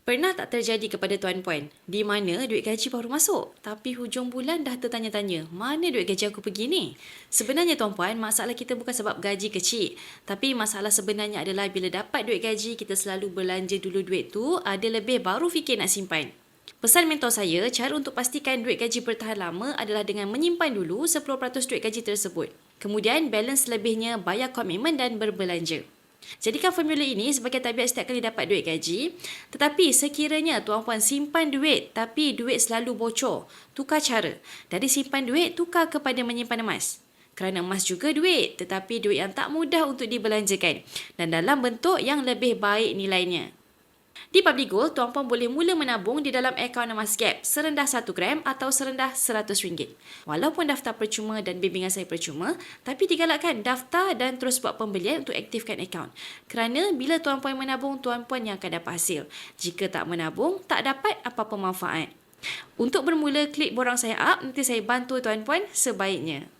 Pernah tak terjadi kepada Tuan Puan, di mana duit gaji baru masuk, tapi hujung bulan dah tertanya-tanya, mana duit gaji aku pergi ni? Sebenarnya Tuan Puan, masalah kita bukan sebab gaji kecil, tapi masalah sebenarnya adalah bila dapat duit gaji, kita selalu belanja dulu duit tu, ada lebih baru fikir nak simpan. Pesan mentor saya, cara untuk pastikan duit gaji bertahan lama adalah dengan menyimpan dulu 10% duit gaji tersebut. Kemudian, balance lebihnya bayar komitmen dan berbelanja. Jadikan formula ini sebagai tabiat setiap kali dapat duit gaji. Tetapi sekiranya tuan puan simpan duit tapi duit selalu bocor, tukar cara. Dari simpan duit, tukar kepada menyimpan emas. Kerana emas juga duit, tetapi duit yang tak mudah untuk dibelanjakan dan dalam bentuk yang lebih baik nilainya. Di Public Gold, tuan puan boleh mula menabung di dalam akaun emas gap serendah 1 gram atau serendah RM100. Walaupun daftar percuma dan bimbingan saya percuma, tapi digalakkan daftar dan terus buat pembelian untuk aktifkan akaun. Kerana bila tuan puan menabung, tuan puan yang akan dapat hasil. Jika tak menabung, tak dapat apa-apa manfaat. Untuk bermula, klik borang saya up, nanti saya bantu tuan puan sebaiknya.